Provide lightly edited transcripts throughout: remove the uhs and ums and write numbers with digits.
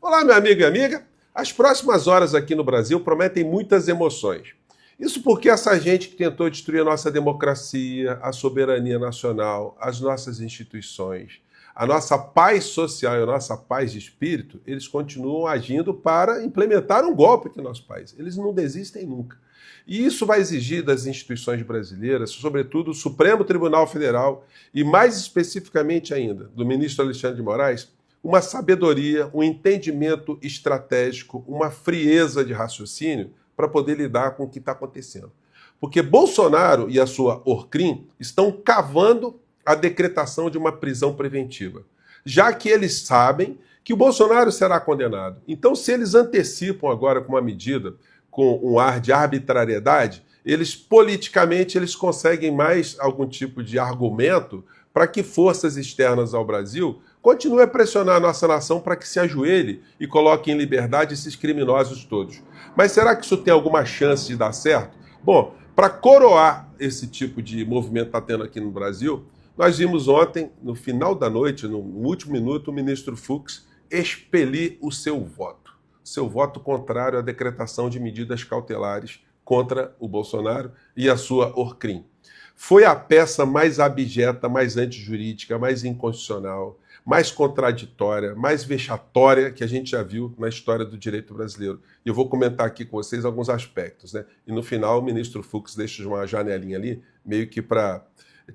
Olá, meu amigo e amiga. As próximas horas aqui no Brasil prometem muitas emoções. Isso porque essa gente que tentou destruir a nossa democracia, a soberania nacional, as nossas instituições, a nossa paz social e a nossa paz de espírito, eles continuam agindo para implementar um golpe aqui no nosso país. Eles não desistem nunca. E isso vai exigir das instituições brasileiras, sobretudo o Supremo Tribunal Federal e, mais especificamente ainda, do ministro Alexandre de Moraes, uma sabedoria, um entendimento estratégico, uma frieza de raciocínio para poder lidar com o que está acontecendo. Porque Bolsonaro e a sua Orcrim estão cavando a decretação de uma prisão preventiva, já que eles sabem que o Bolsonaro será condenado. Então, se eles antecipam agora com uma medida com um ar de arbitrariedade, eles politicamente eles conseguem mais algum tipo de argumento para que forças externas ao Brasil continuem a pressionar a nossa nação para que se ajoelhe e coloque em liberdade esses criminosos todos. Mas será que isso tem alguma chance de dar certo? Bom, para coroar esse tipo de movimento que está tendo aqui no Brasil, nós vimos ontem, no final da noite, no último minuto, o ministro Fux expelir o seu voto contrário à decretação de medidas cautelares contra o Bolsonaro e a sua Orcrim. Foi a peça mais abjeta, mais antijurídica, mais inconstitucional, mais contraditória, mais vexatória que a gente já viu na história do direito brasileiro. E eu vou comentar aqui com vocês alguns aspectos, né? E no final o ministro Fux deixa uma janelinha ali, meio que para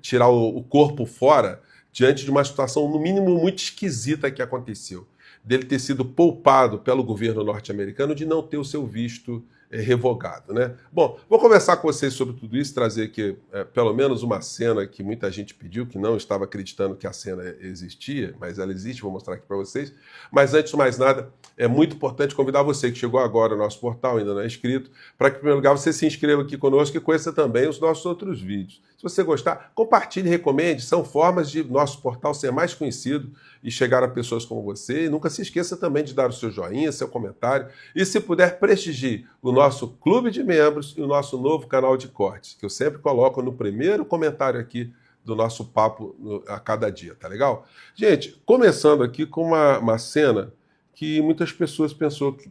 tirar o corpo fora, diante de uma situação, no mínimo, muito esquisita que aconteceu. Dele ter sido poupado pelo governo norte-americano de não ter o seu visto revogado, né? Bom, vou conversar com vocês sobre tudo isso, trazer aqui pelo menos uma cena que muita gente pediu, que não estava acreditando que a cena existia, mas ela existe, vou mostrar aqui para vocês. Mas antes de mais nada, é muito importante convidar você que chegou agora ao nosso portal, ainda não é inscrito, para que, em primeiro lugar, você se inscreva aqui conosco e conheça também os nossos outros vídeos. Se você gostar, compartilhe, recomende, são formas de nosso portal ser mais conhecido e chegar a pessoas como você. E nunca se esqueça também de dar o seu joinha, seu comentário e, se puder, prestigie o nosso clube de membros e o nosso novo canal de cortes, que eu sempre coloco no primeiro comentário aqui do nosso papo a cada dia, tá legal? Gente, começando aqui com uma cena que muitas pessoas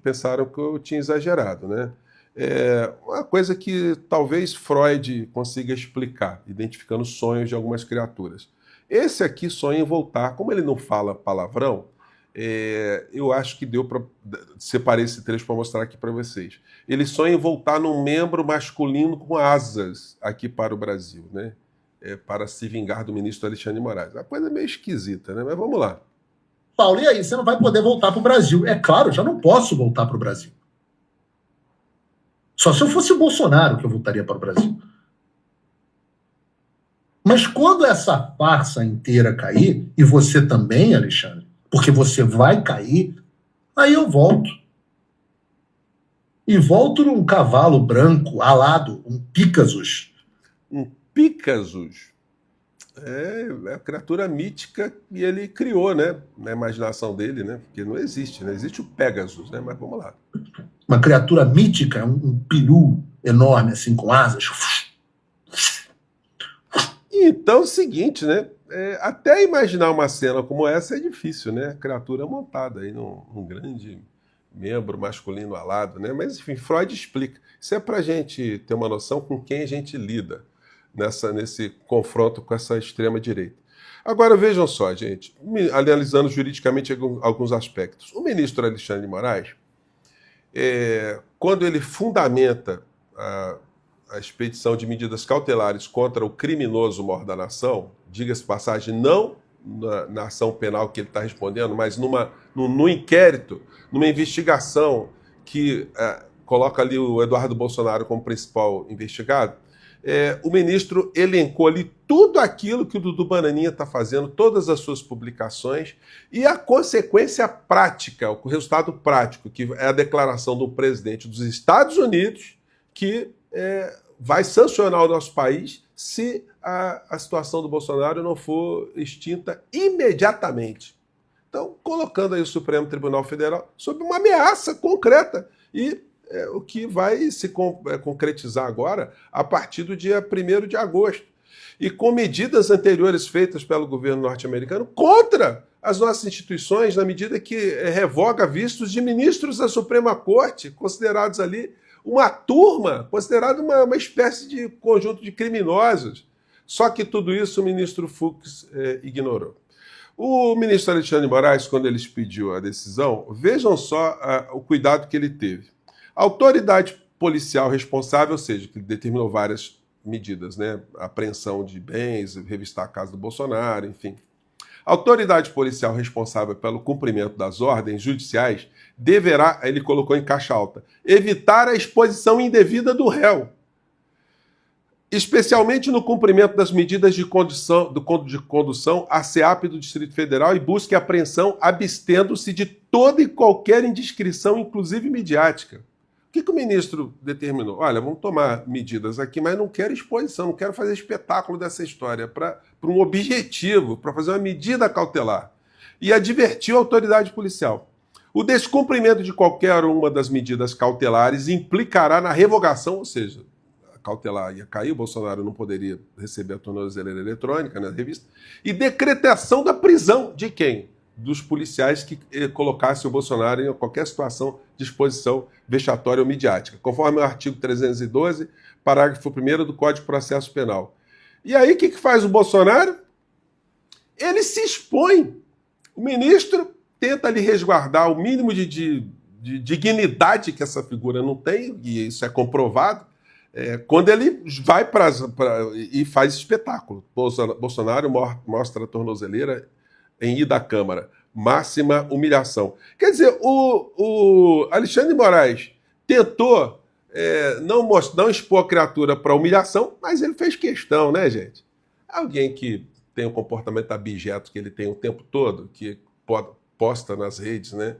pensaram que eu tinha exagerado, né? É uma coisa que talvez Freud consiga explicar, identificando sonhos de algumas criaturas. Esse aqui sonha em voltar, como ele não fala palavrão, eu acho que deu para separar esse trecho para mostrar aqui para vocês. Ele sonha em voltar num membro masculino com asas aqui para o Brasil, né? Para se vingar do ministro Alexandre de Moraes. Uma coisa meio esquisita, né? Mas vamos lá. Paulo, e aí? Você não vai poder voltar para o Brasil. É claro, já não posso voltar para o Brasil. Só se eu fosse o Bolsonaro que eu voltaria para o Brasil. Mas quando essa farsa inteira cair, e você também, Alexandre, porque você vai cair, aí eu volto. E volto num cavalo branco, alado, um Pegasus. Um Pegasus é a criatura mítica que ele criou, né? Na imaginação dele, né? Porque não existe, né? Existe o Pegasus, né? Mas vamos lá. Uma criatura mítica, um peru enorme, assim, com asas. Então é o seguinte, né? Até imaginar uma cena como essa é difícil, né? A criatura montada aí num grande membro masculino alado, né? Mas, enfim, Freud explica. Isso é pra gente ter uma noção com quem a gente lida nesse confronto com essa extrema-direita. Agora, vejam só, gente, analisando juridicamente alguns aspectos. O ministro Alexandre de Moraes, quando ele fundamenta a expedição de medidas cautelares contra o criminoso mor da nação, diga-se passagem, não na ação penal que ele está respondendo, mas no inquérito, numa investigação que coloca ali o Eduardo Bolsonaro como principal investigado, o ministro elencou ali tudo aquilo que o Dudu Bananinha está fazendo, todas as suas publicações, e a consequência prática, o resultado prático, que é a declaração do presidente dos Estados Unidos, que vai sancionar o nosso país se a situação do Bolsonaro não for extinta imediatamente. Então, colocando aí o Supremo Tribunal Federal sob uma ameaça concreta e o que vai se concretizar agora a partir do dia 1º de agosto. E com medidas anteriores feitas pelo governo norte-americano contra as nossas instituições na medida que revoga vistos de ministros da Suprema Corte, considerados ali uma turma, considerada uma espécie de conjunto de criminosos. Só que tudo isso o ministro Fux ignorou. O ministro Alexandre de Moraes, quando ele expediu a decisão, vejam só o cuidado que ele teve. A autoridade policial responsável, ou seja, que determinou várias medidas, né? Apreensão de bens, revistar a casa do Bolsonaro, enfim. A autoridade policial responsável pelo cumprimento das ordens judiciais deverá, ele colocou em caixa alta, evitar a exposição indevida do réu, especialmente no cumprimento das medidas de condução à SEAP do Distrito Federal e busca e apreensão, abstendo-se de toda e qualquer indiscrição, inclusive midiática. O que o ministro determinou? Olha, vamos tomar medidas aqui, mas não quero exposição, não quero fazer espetáculo dessa história, para um objetivo, para fazer uma medida cautelar. E advertiu a autoridade policial. O descumprimento de qualquer uma das medidas cautelares implicará na revogação, ou seja, a cautelar ia cair, o Bolsonaro não poderia receber a tornozeleira eletrônica na revista, e decretação da prisão de quem? Dos policiais que colocassem o Bolsonaro em qualquer situação de exposição vexatória ou midiática, conforme o artigo 312, parágrafo 1º do Código de Processo Penal. E aí, o que faz o Bolsonaro? Ele se expõe. O ministro tenta lhe resguardar o mínimo de dignidade que essa figura não tem, e isso é comprovado, quando ele vai e faz espetáculo. Bolsonaro mostra a tornozeleira em ida à Câmara. Máxima humilhação. Quer dizer, o Alexandre de Moraes tentou não expor a criatura para humilhação, mas ele fez questão, né, gente? Alguém que tem um comportamento abjeto que ele tem o tempo todo, que posta nas redes, né?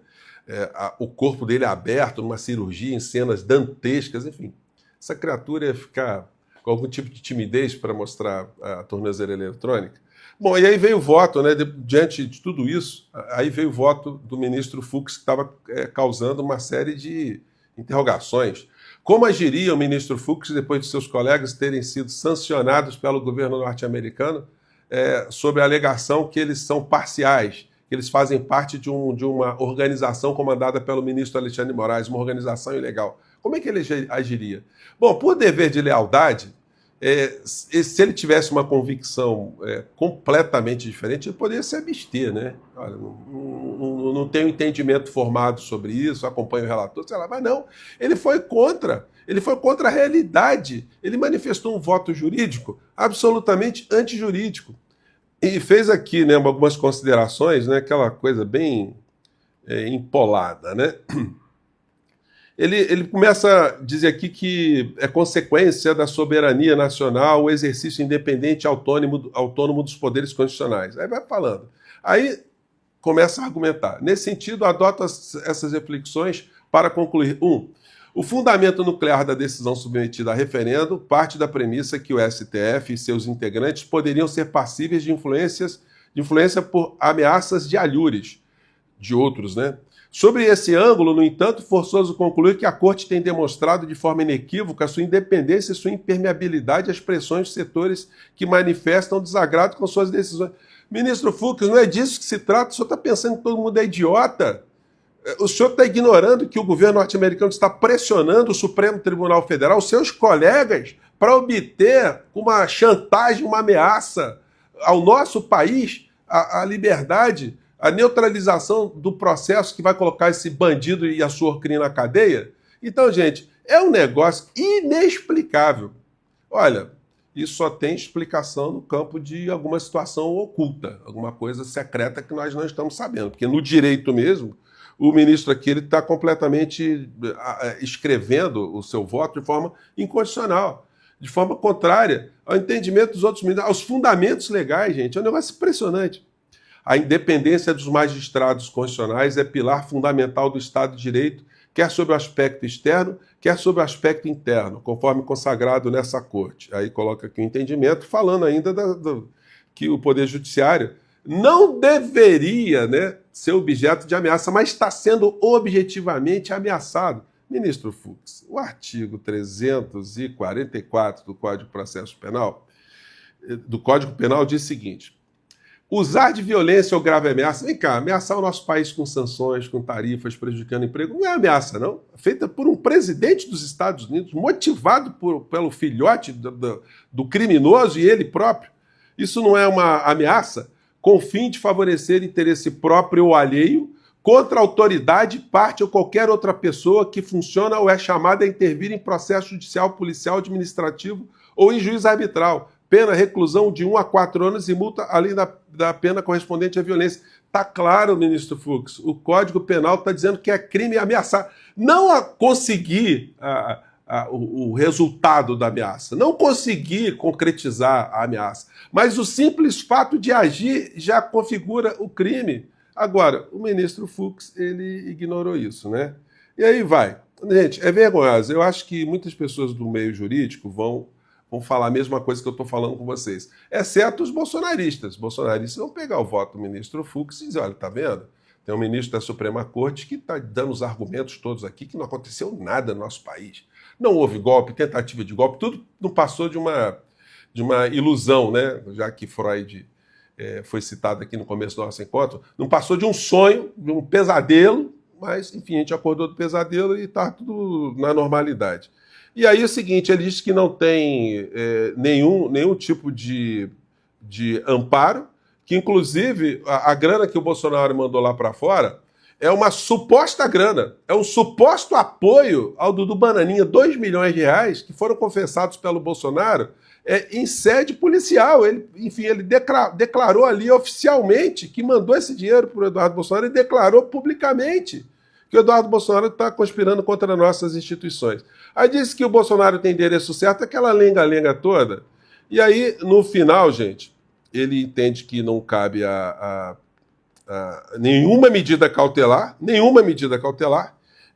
O corpo dele é aberto numa cirurgia, em cenas dantescas, enfim. Essa criatura ia ficar com algum tipo de timidez para mostrar a tornozeleira eletrônica. Bom, e aí veio o voto, né? Diante de tudo isso, aí veio o voto do ministro Fux, que estava causando uma série de interrogações. Como agiria o ministro Fux depois de seus colegas terem sido sancionados pelo governo norte-americano sobre a alegação que eles são parciais, que eles fazem parte de uma organização comandada pelo ministro Alexandre de Moraes, uma organização ilegal? Como é que ele agiria? Bom, por dever de lealdade, se ele tivesse uma convicção completamente diferente, ele poderia se abster, né? Olha, não tenho entendimento formado sobre isso, acompanho o relator, sei lá, mas não. Ele foi contra a realidade. Ele manifestou um voto jurídico absolutamente antijurídico. E fez aqui, né, algumas considerações, né, aquela coisa bem empolada, né? Ele começa a dizer aqui que é consequência da soberania nacional o exercício independente e autônomo dos poderes constitucionais. Aí vai falando. Aí começa a argumentar. Nesse sentido, adota essas reflexões para concluir. 1. O fundamento nuclear da decisão submetida a referendo parte da premissa que o STF e seus integrantes poderiam ser passíveis de influência por ameaças de alhures de outros, né? Sobre esse ângulo, no entanto, forçoso concluir que a Corte tem demonstrado de forma inequívoca sua independência e sua impermeabilidade às pressões de setores que manifestam desagrado com suas decisões. Ministro Fux, não é disso que se trata, o senhor está pensando que todo mundo é idiota? O senhor está ignorando que o governo norte-americano está pressionando o Supremo Tribunal Federal, seus colegas, para obter uma chantagem, uma ameaça ao nosso país, a liberdade, a neutralização do processo que vai colocar esse bandido e a sua orquina na cadeia? Então, gente, é um negócio inexplicável. Olha, isso só tem explicação no campo de alguma situação oculta, alguma coisa secreta que nós não estamos sabendo. Porque no direito mesmo, o ministro aqui está completamente escrevendo o seu voto de forma incondicional, de forma contrária ao entendimento dos outros ministros, aos fundamentos legais, gente. É um negócio impressionante. A independência dos magistrados constitucionais é pilar fundamental do Estado de Direito, quer sob o aspecto externo, quer sob o aspecto interno, conforme consagrado nessa Corte. Aí coloca aqui o entendimento, falando ainda que o Poder Judiciário não deveria, né, ser objeto de ameaça, mas está sendo objetivamente ameaçado. Ministro Fux, o artigo 344 do Código de Processo Penal, do Código Penal diz o seguinte: Usar de violência ou grave ameaça. Vem cá, ameaçar o nosso país com sanções, com tarifas, prejudicando o emprego, não é ameaça, não. Feita por um presidente dos Estados Unidos, motivado pelo filhote do criminoso e ele próprio. Isso não é uma ameaça com o fim de favorecer interesse próprio ou alheio contra a autoridade, parte ou qualquer outra pessoa que funciona ou é chamada a intervir em processo judicial, policial, administrativo ou em juízo arbitral. Pena, reclusão de 1 a 4 anos e multa além da pena correspondente à violência. Está claro, ministro Fux, o Código Penal está dizendo que é crime ameaçar. Não a conseguir o resultado da ameaça, não conseguir concretizar a ameaça, mas o simples fato de agir já configura o crime. Agora, o ministro Fux, ele ignorou isso, né? E aí vai. Gente, é vergonhoso. Eu acho que muitas pessoas do meio jurídico vão falar a mesma coisa que eu estou falando com vocês, exceto os bolsonaristas. Os bolsonaristas vão pegar o voto do ministro Fux e dizer, olha, tá vendo? Tem um ministro da Suprema Corte que está dando os argumentos todos aqui que não aconteceu nada no nosso país. Não houve golpe, tentativa de golpe, tudo não passou de uma ilusão, né? Já que Freud foi citado aqui no começo do nosso encontro, não passou de um sonho, de um pesadelo, mas, enfim, a gente acordou do pesadelo e está tudo na normalidade. E aí é o seguinte, ele diz que não tem nenhum tipo de amparo, que inclusive a grana que o Bolsonaro mandou lá para fora é uma suposta grana, é um suposto apoio ao Dudu Bananinha, 2 milhões de reais, que foram confessados pelo Bolsonaro em sede policial. Ele declarou ali oficialmente que mandou esse dinheiro para o Eduardo Bolsonaro e declarou publicamente que o Eduardo Bolsonaro está conspirando contra nossas instituições. Aí disse que o Bolsonaro tem endereço certo, aquela lenga-lenga toda. E aí, no final, gente, ele entende que não cabe nenhuma medida cautelar,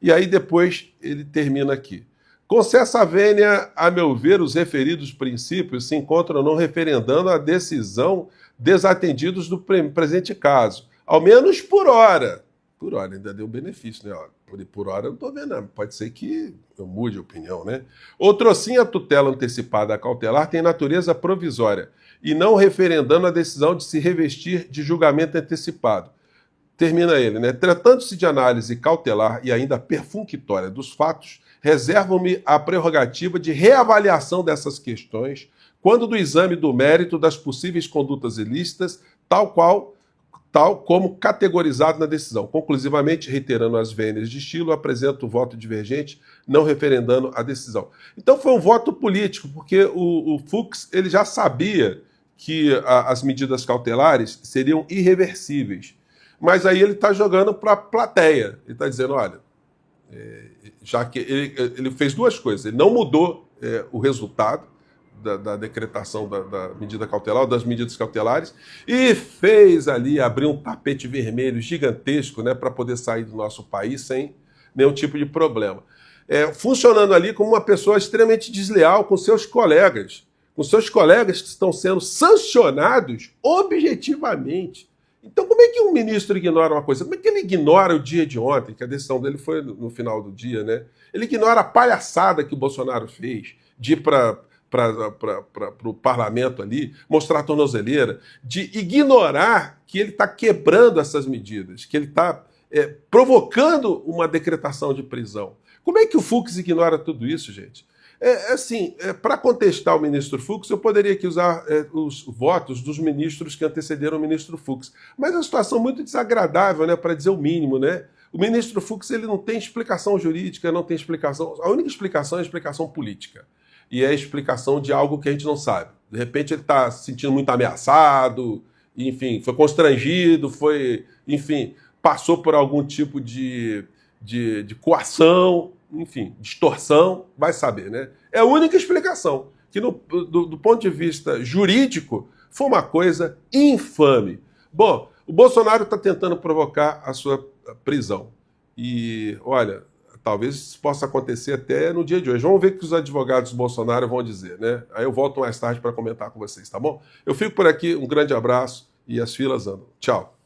e aí depois ele termina aqui. Concessa vênia, a meu ver, os referidos princípios se encontram não referendando a decisão desatendidos do presente caso, ao menos por hora. Por hora, ainda deu benefício, né? Por hora eu não estou vendo, pode ser que eu mude a opinião, né? Outrosim, a tutela antecipada cautelar tem natureza provisória e não referendando a decisão de se revestir de julgamento antecipado. Termina ele, né? Tratando-se de análise cautelar e ainda perfunctória dos fatos, reservam-me a prerrogativa de reavaliação dessas questões quando do exame do mérito das possíveis condutas ilícitas, tal como categorizado na decisão. Conclusivamente, reiterando as vênias de estilo, apresento o voto divergente, não referendando a decisão. Então foi um voto político, porque o Fux ele já sabia que as medidas cautelares seriam irreversíveis. Mas aí ele está jogando para a plateia. Ele está dizendo, olha, já que ele fez duas coisas. Ele não mudou o resultado da decretação da medida cautelar, das medidas cautelares, e fez ali, abriu um tapete vermelho gigantesco, né, para poder sair do nosso país sem nenhum tipo de problema. Funcionando ali como uma pessoa extremamente desleal com seus colegas que estão sendo sancionados objetivamente. Então, como é que um ministro ignora uma coisa? Como é que ele ignora o dia de ontem, que a decisão dele foi no final do dia, né? Ele ignora a palhaçada que o Bolsonaro fez de ir para o parlamento ali, mostrar a tornozeleira, de ignorar que ele está quebrando essas medidas, que ele está provocando uma decretação de prisão. Como é que o Fux ignora tudo isso, gente? Para contestar o ministro Fux, eu poderia aqui usar os votos dos ministros que antecederam o ministro Fux. Mas é uma situação muito desagradável, né, para dizer o mínimo, né? O ministro Fux ele não tem explicação jurídica, não tem explicação. A única explicação é a explicação política. E é a explicação de algo que a gente não sabe. De repente ele está se sentindo muito ameaçado, enfim, foi constrangido, passou por algum tipo de coação, enfim, distorção, vai saber, né? É a única explicação, que do ponto de vista jurídico foi uma coisa infame. Bom, o Bolsonaro está tentando provocar a sua prisão. E, olha, talvez isso possa acontecer até no dia de hoje. Vamos ver o que os advogados do Bolsonaro vão dizer, né? Aí eu volto mais tarde para comentar com vocês, tá bom? Eu fico por aqui, um grande abraço e as filas andam. Tchau.